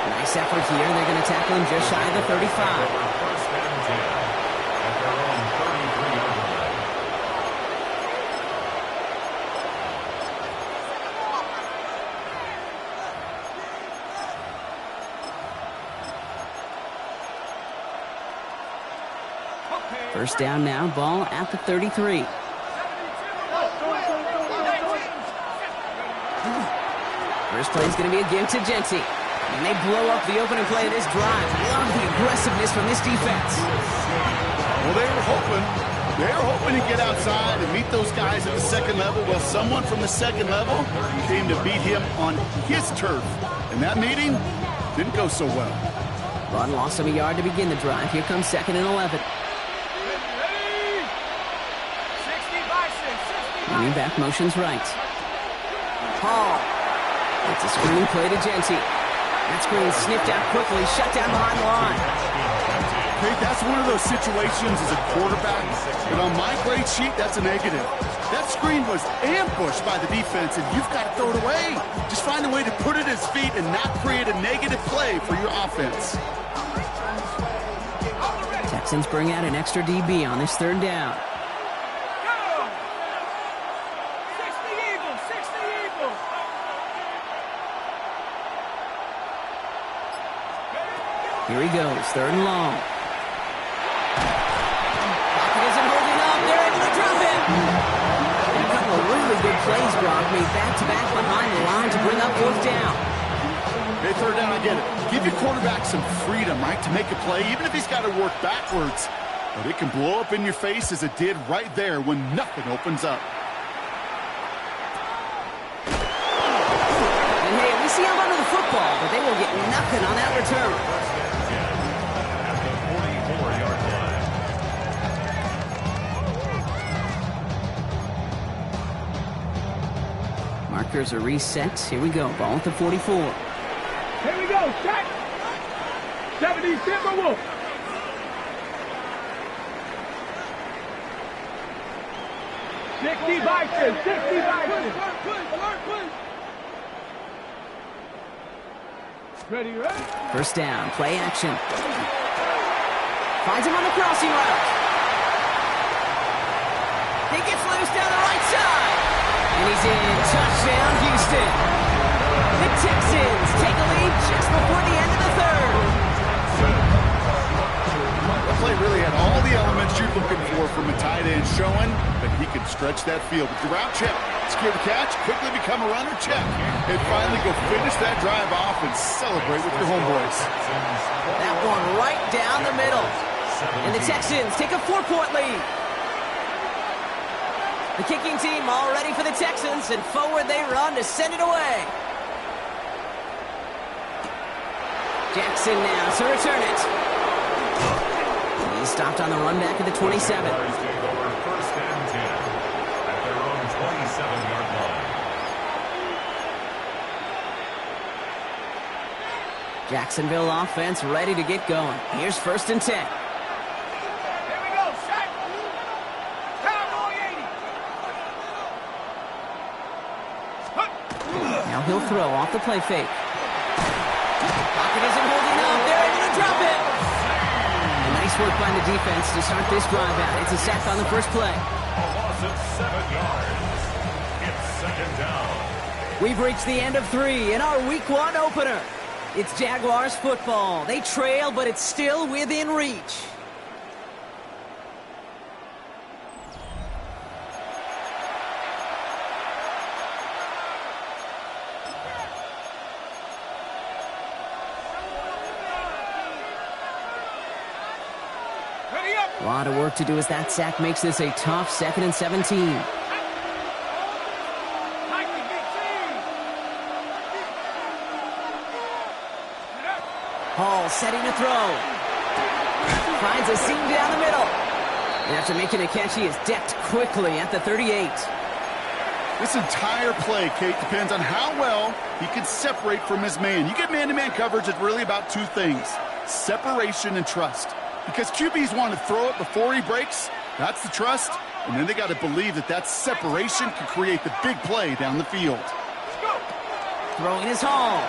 Nice effort here. They're going to tackle him just shy of the 35. 1st and 10 at their own 33-yard line. First down now, ball at the 33. First play is going to be a give to Jency. And they blow up the opening play of this drive. Love the aggressiveness from this defense. Well, they were hoping to get outside and meet those guys at the second level. Well, someone from the second level came to beat him on his turf. And that meeting didn't go so well. Run loss of a yard to begin the drive. Here comes 2nd and 11. Running back motions right. Hall. It's a screen play to Genty. That screen sniffed out quickly, shut down behind the line. Okay, that's one of those situations as a quarterback, but on my grade sheet, that's a negative. That screen was ambushed by the defense, and you've got to throw it away. Just find a way to put it at his feet and not create a negative play for your offense. Texans bring out an extra DB on this 3rd down. Here he goes, 3rd and long. Pocket isn't holding up. They're able to drop it. And a couple of really good plays, Brock, made back-to-back behind the line to bring up 4th down. Hey, 3rd down, I get it. Give your quarterback some freedom, right, to make a play, even if he's got to work backwards. But it can blow up in your face as it did right there when nothing opens up. And hey, we see him under the football, but they will get nothing on that return. Markers are reset. Here we go. Ball at the 44. Here we go. Check. 70 Timberwolf. Bison. 60 Bison. Alert. Ready. 1st down. Play action. Finds him on the crossing route. He gets loose down the right side. And he's in. Touchdown, Houston. The Texans take a lead just before the end of the 3rd. The play really had all the elements you're looking for from a tight end, showing that he could stretch that field. With your route check, secure the catch, quickly become a runner check, and finally go finish that drive off and celebrate with your homeboys. That one right down the middle. And the Texans take a 4-point lead. The kicking team all ready for the Texans, and forward they run to send it away. Jackson now to return it. He's stopped on the run back at the 27. 1st and 10 at their own 27-yard line. Jacksonville offense ready to get going. Here's 1st and 10. Now he'll throw off the play fake. Pocket isn't holding up. They're able to drop it. And nice work by the defense to start this drive out. It's a sack on the 1st play. A loss of 7 yards. It's 2nd down. We've reached the end of 3 in our Week 1 opener. It's Jaguars football. They trail, but it's still within reach. A lot of work to do as that sack makes this a tough 2nd and 17. Hall setting to throw. Finds a seam down the middle. And after making a catch, he is decked quickly at the 38. This entire play, Kate, depends on how well he can separate from his man. You get man-to-man coverage, it's really about 2 things: separation and trust. Because QBs want to throw it before he breaks. That's the trust. And then they got to believe that that separation can create the big play down the field. Throwing his Hall.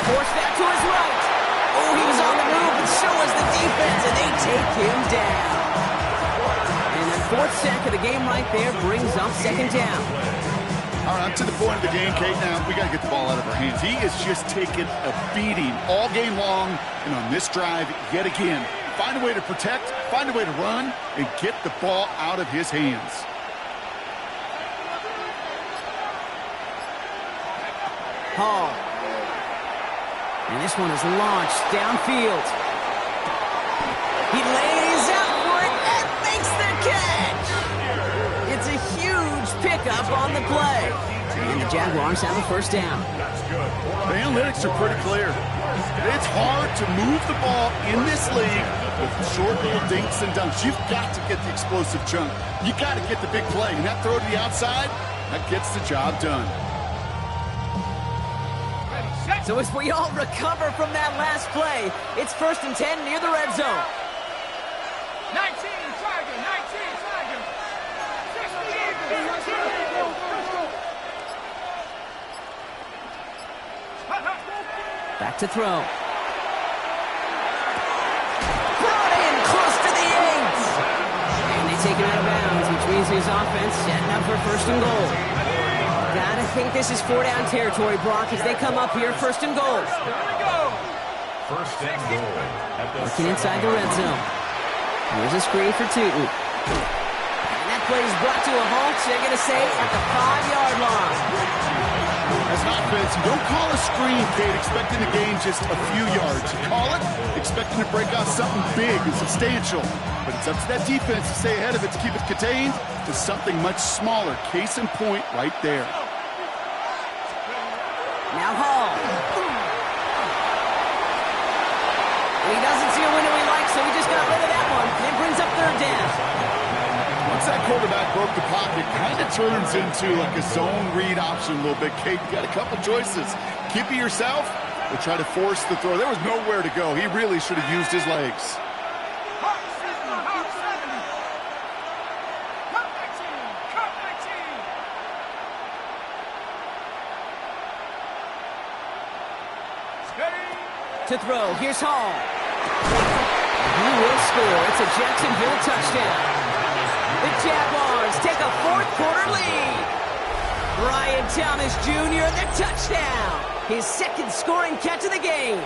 Forced that to his right. Oh, he was on the move, and so was the defense, and they take him down. And that 4th sack of the game right there brings up 2nd down. All right, I'm to the point of the game, Kate. Now, we got to get the ball out of our hands. He is just taking a beating all game long, and on this drive, yet again, find a way to protect, find a way to run, and get the ball out of his hands. Hall And this one is launched downfield. He lays out for it and makes the catch. It's a huge pickup on the play. And the Jaguars have a first down. The analytics are pretty clear. It's hard to move the ball in this league with short little dinks and dunks. You've got to get the explosive chunk. You got to get the big play. And that throw to the outside, that gets the job done. So as we all recover from that last play, it's 1st and 10 near the red zone. 19, Tiger, 19, Tiger. 60, Back to throw. Brought in close to the 8. And they take him out of bounds, which means his offense setting up for 1st and goal. Gotta think this is 4-down territory, Brock, as they come up here, 1st and goal. First and goal. Looking inside the red zone. Here's a screen for Tootin. And that play is brought to a halt, so they're going to say at the 5-yard line. As an offense, you don't call a screen, Kate, expecting to gain just a few yards. You call it expecting to break out something big and substantial. But it's up to that defense to stay ahead of it, to keep it contained to something much smaller. Case in point right there. Now Hall. He doesn't see a window he likes, so he just got rid of that one. It brings up 3rd down. Once that quarterback broke the pocket, kind of turns into like a zone read option a little bit, Kate. You got a couple choices. Keep it yourself or try to force the throw. There was nowhere to go. He really should have used his legs. To throw, here's Hall. He will score. It's a Jacksonville touchdown. The Jaguars take a 4th-quarter lead. Brian Thomas Jr., the touchdown. His 2nd scoring catch of the game.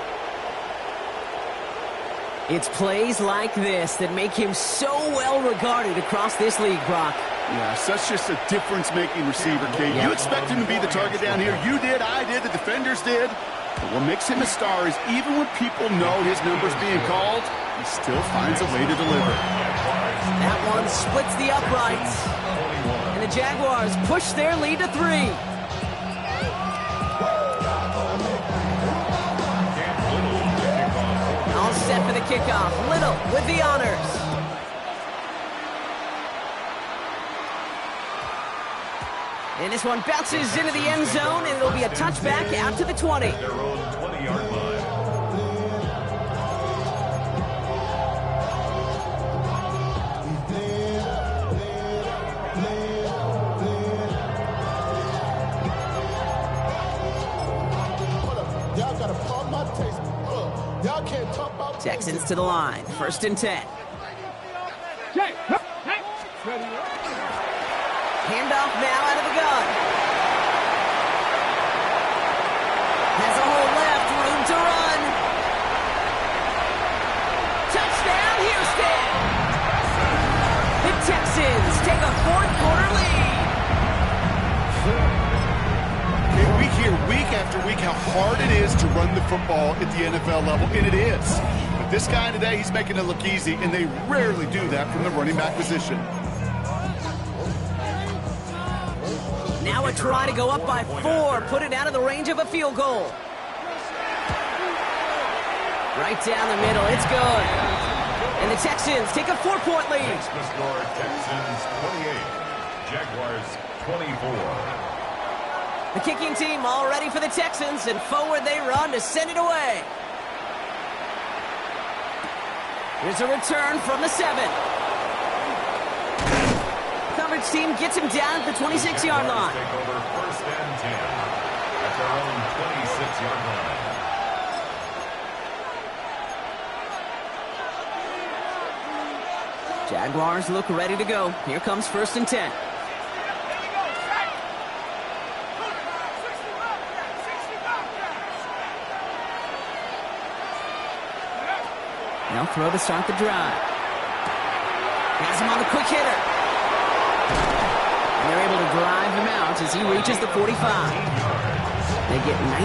It's plays like this that make him so well regarded across this league, Brock. Yeah, such just a difference-making receiver, Kate. You expect him to be the target down here. You did, I did, the defenders did. But what makes him a star is even when people know his number's being called, he still finds a way to deliver. That one splits the uprights. And the Jaguars push their lead to 3. All set for the kickoff. Little with the honors. And this one bounces into the end zone, and it'll be a touchback out to the 20. Their own 20-yard line. Texans to the line. 1st and 10. Handoff now out of the gun. Has a hole left, room to run. Touchdown, Houston! The Texans take a 4th-quarter lead. Okay, we hear week after week how hard it is to run the football at the NFL level, and it is. But this guy today, he's making it look easy, and they rarely do that from the running back position. Now a try to go up by 4, put it out of the range of a field goal. Right down the middle, it's good. And the Texans take a 4-point lead. The score, Texans 28, Jaguars 24. The kicking team all ready for the Texans, and forward they run to send it away. Here's a return from the 7. Coverage team gets him down at the 26-yard line. Take over 1st and 10 at their own 26-yard line. Jaguars look ready to go. Here comes 1st and 10. They'll throw to start the drive. Has him on the quick hitter. And they're able to drive him out as he reaches the 45. They get 19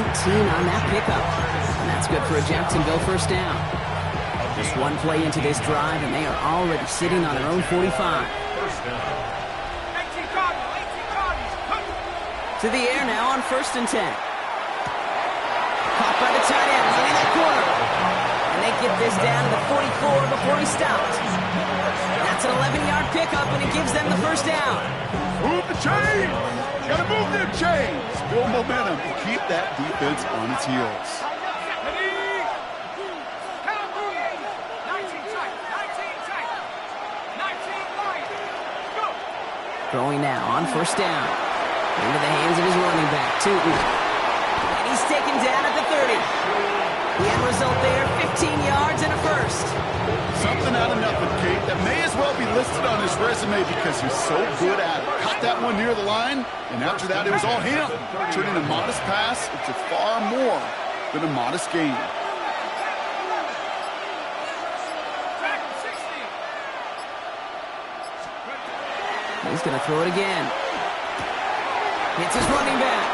on that pickup. And that's good for a Jacksonville first down. Just one play into this drive, and they are already sitting on their own 45. To the air now on 1st and 10. Caught by the tight end, running that corner. And they get this down to the 44 before he stopped. That's an 11-yard pickup, and it gives them the first down. Move the chains! Gotta move them chains! Build momentum and keep that defense on its heels. Throwing now on 1st down. Into the hands of his running back, Tootin. And he's taken down at the 30. The end result there, 15 yards and a first. Something out of nothing, Kate, that may as well be listed on his resume because he's so good at it. Caught that one near the line, and after that it was all him, turning a modest pass into far more than a modest gain. He's going to throw it again. Hits his running back.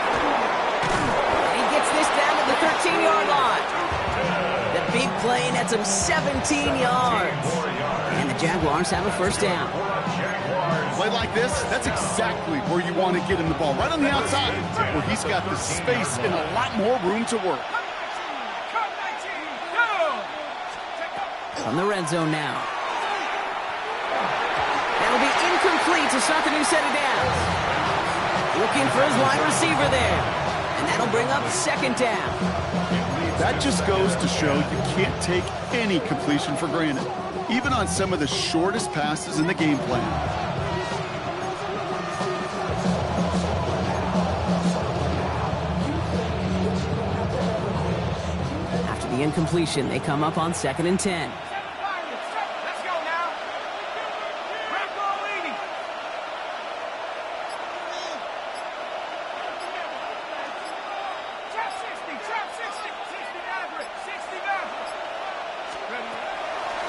And he gets this down to the 13-yard line. The big play nets him 17 yards. And the Jaguars have a first down. Play like this, that's exactly where you want to get him the ball. Right on the outside, where he's got the space and a lot more room to work. From the red zone now. That'll be incomplete to start the new set of downs. Looking for his wide receiver there. And that'll bring up 2nd down. That just goes to show you can't take any completion for granted, even on some of the shortest passes in the game plan. After the incompletion, they come up on 2nd and 10.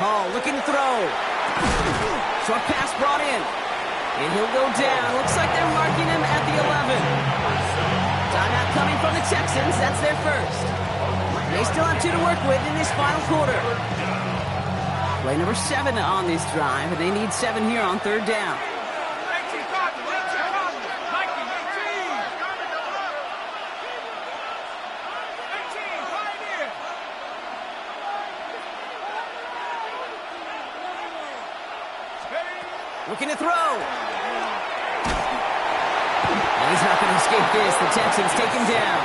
Hall looking to throw. Short pass brought in. And he'll go down. Looks like they're marking him at the 11. Timeout coming from the Texans. That's their first. They still have 2 to work with in this final quarter. Play number 7 on this drive, and they need 7 here on 3rd down. Looking to throw. And he's not going to escape this. The Texans take him down.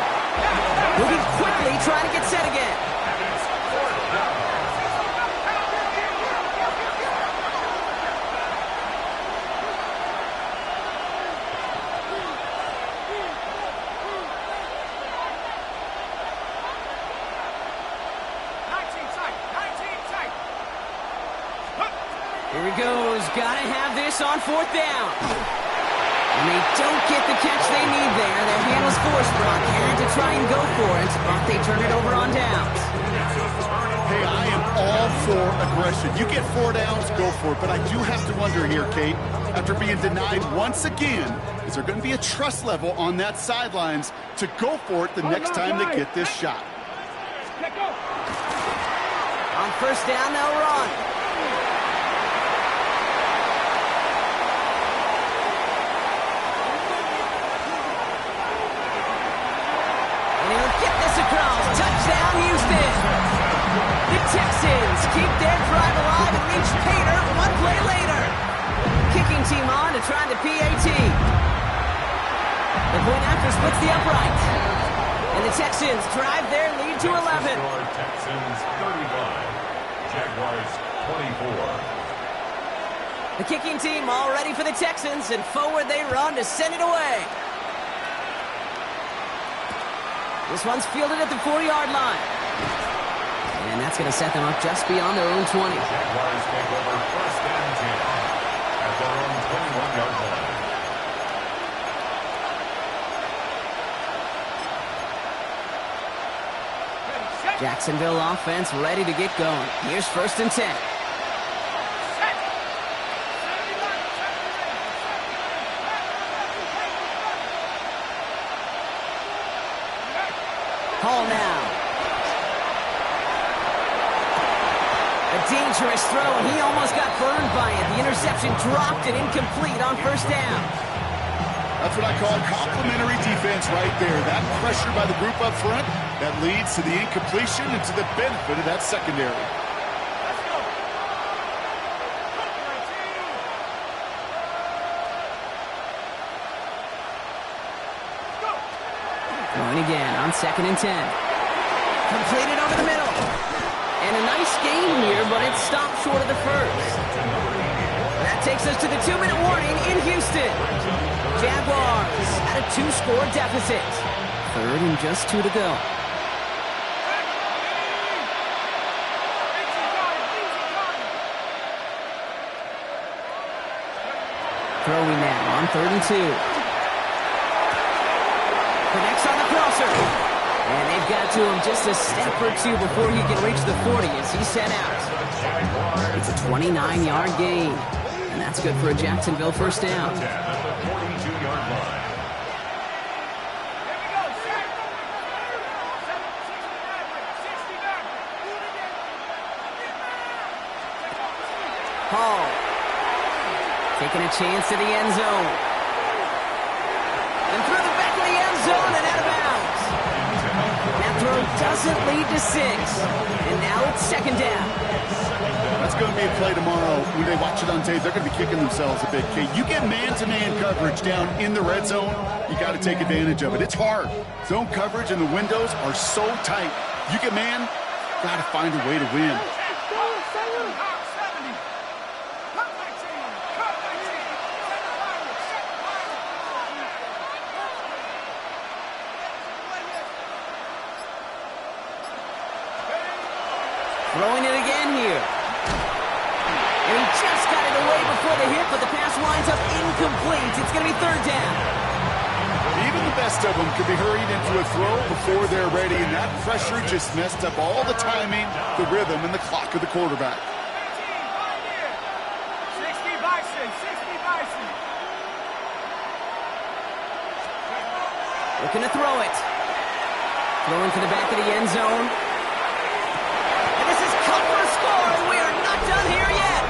Moving quickly, trying to get set again. Here he goes. Gotta have this on 4th down. And they don't get the catch they need there. Their hand was forced, Brock. Had to try and go for it, but they turn it over on downs. Hey, I am all for aggression. You get 4 downs, go for it. But I do have to wonder here, Kate, after being denied once again, is there going to be a trust level on that sidelines to go for it the next time they get this shot? On 1st down, they'll run. Touchdown, Houston. The Texans keep their drive alive and reach Pater 1 play later. Kicking team on to try the PAT. The point after splits the upright. And the Texans drive their lead to 11. Texans 35, Jaguars 24. The kicking team all ready for the Texans, and forward they run to send it away. This one's fielded at the 4-yard line. And that's going to set them up just beyond their own 20. Jaguars take over 1st and 10 at their own 21-yard line. Jacksonville offense ready to get going. Here's 1st and 10. Hall now. A dangerous throw, and he almost got burned by it. The interception dropped it incomplete on first down. That's what I call complimentary defense right there. That pressure by the group up front, that leads to the incompletion and to the benefit of that secondary. Going again on 2nd and 10. Completed over the middle. And a nice game here, but it stopped short of the first. That takes us to the 2-minute warning in Houston. Jaguars at a 2-score deficit. 3rd and just 2 to go. Throwing now on 3rd and 2. Connects on the crosser. And they've got to him just a step or two before he can reach the 40 as he's sent out. It's a 29-yard gain. And that's good for a Jacksonville first down. Hall taking a chance to the end zone. And through the back of the end zone and out of bounds. That throw doesn't lead to 6. And now it's 2nd down. That's going to be a play tomorrow. When they watch it on tape, they're going to be kicking themselves a bit, Kate. You get man-to-man coverage down in the red zone, you got to take advantage of it. It's hard. Zone coverage and the windows are so tight. You get man, got to find a way to win. Throwing it again here. And he just got it away before the hit, but the pass winds up incomplete. It's going to be 3rd down. Even the best of them could be hurried into a throw before they're ready, and that pressure just messed up all the timing, the rhythm, and the clock of the quarterback. 60 Bison, 60 Bison. Looking to throw it. Throwing to the back of the end zone. Done here yet.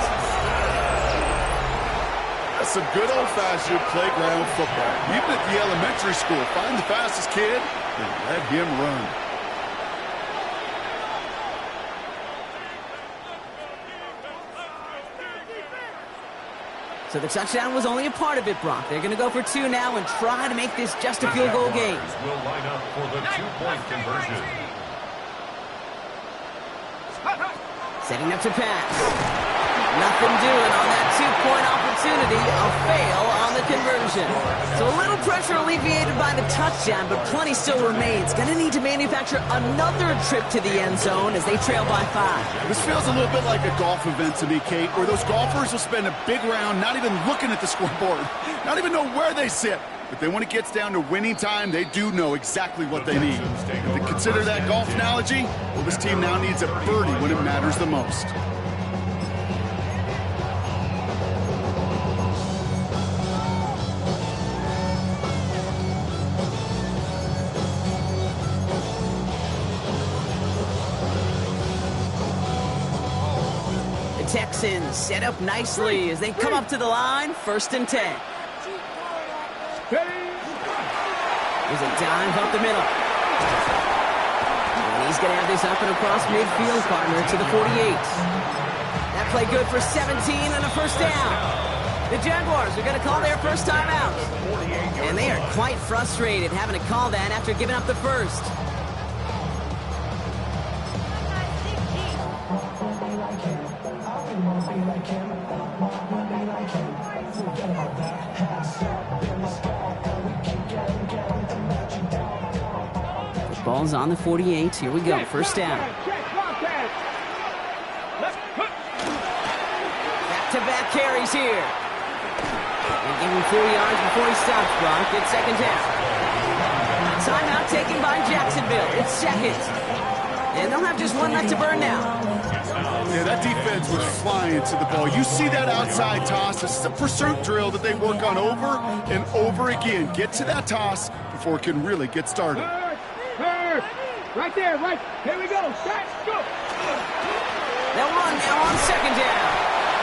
That's some good old-fashioned playground football. Even at the elementary school, find the fastest kid and let him run. So the touchdown was only a part of it, Brock. They're going to go for 2 now and try to make this just a field goal game. Will line up for the 2-point conversion. Setting up to pass. Nothing doing on that 2-point opportunity. A fail on the conversion. So a little pressure alleviated by the touchdown, but plenty still remains. Going to need to manufacture another trip to the end zone as they trail by 5. This feels a little bit like a golf event to me, Kate, where those golfers will spend a big round not even looking at the scoreboard, not even know where they sit. But then when it gets down to winning time, they do know exactly what they need. And to consider that golf analogy, well, this team now needs a birdie when it matters the most. The Texans set up nicely as they come up to the line, 1st and 10. There's a dive up the middle. And he's going to have this up and across midfield, partner, to the 48. That play good for 17 and a first down. The Jaguars are going to call their first time out. And they are quite frustrated having to call that after giving up the first. The ball's on the 48. Here we go. First down. Back-to-back carries here. They give him 4 yards before he stops, Brock. It's 2nd down. Timeout taken by Jacksonville. It's 2nd. And they'll have just 1 left to burn now. Yeah, that defense was flying to the ball. You see that outside toss. This is a pursuit drill that they work on over and over again. Get to that toss before it can really get started. Right there, right. Here we go. Start, go. They'll run now on second down.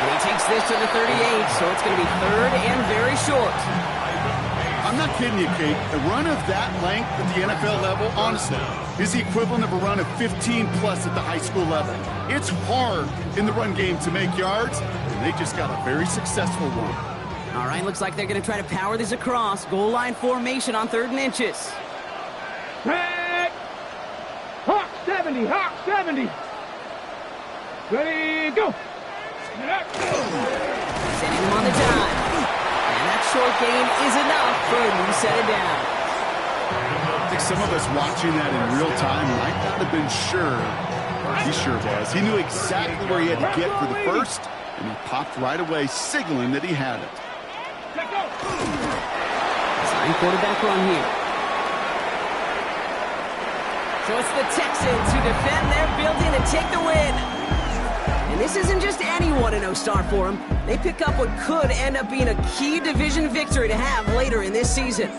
And he takes this to the 38, so it's going to be third and very short. I'm not kidding you, Kate. A run of that length at the NFL level, honestly, is the equivalent of a run of 15-plus at the high school level. It's hard in the run game to make yards, and they just got a very successful one. All right, looks like they're going to try to power this across. Goal line formation on 3rd and inches. Back. Hawk 70, Hawk 70. Ready, go. Sending him on the dime. And that short gain is enough for a new set of downs. I think some of us watching that in real time might not have been sure. He sure was. He knew exactly where he had to get for the first, and he popped right away, signaling that he had it. Sign quarterback run here. So it's the Texans who defend their building to take the win. And this isn't just any 1-0 start for them. They pick up what could end up being a key division victory to have later in this season.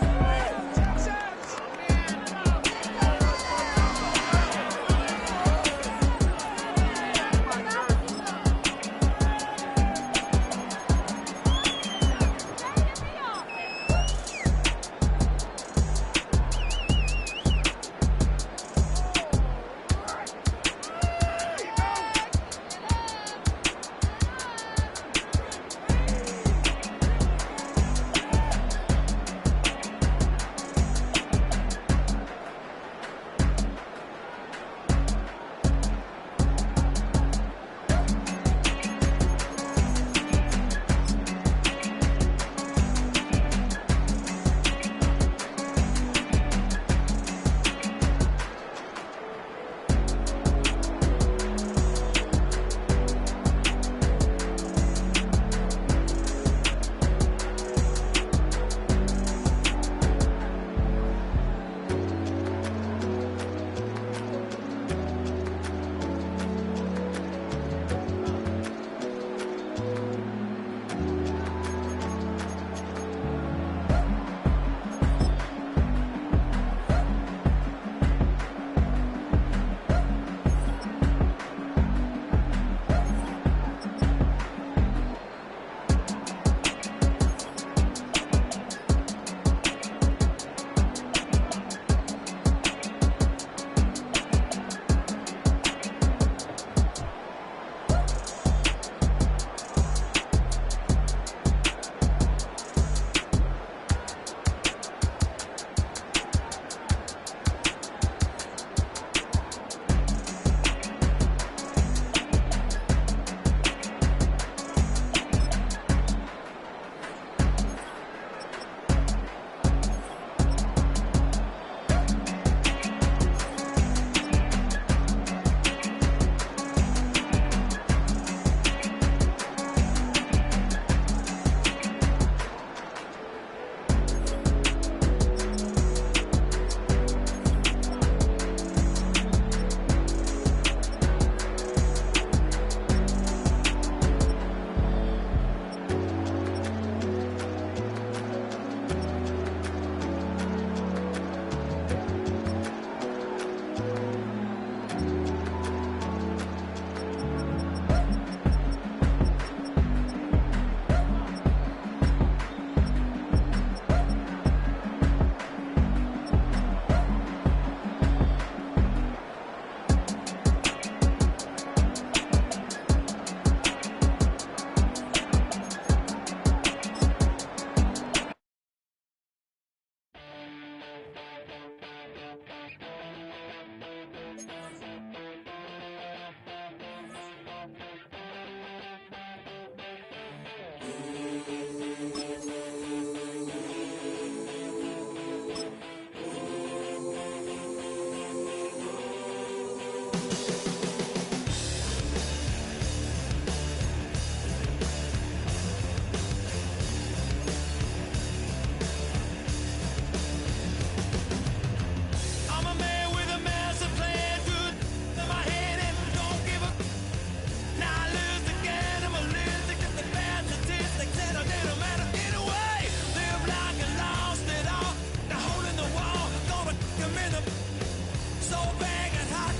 So banging hot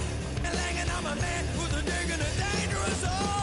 and langing, I'm a man who's a digging a dangerous hole.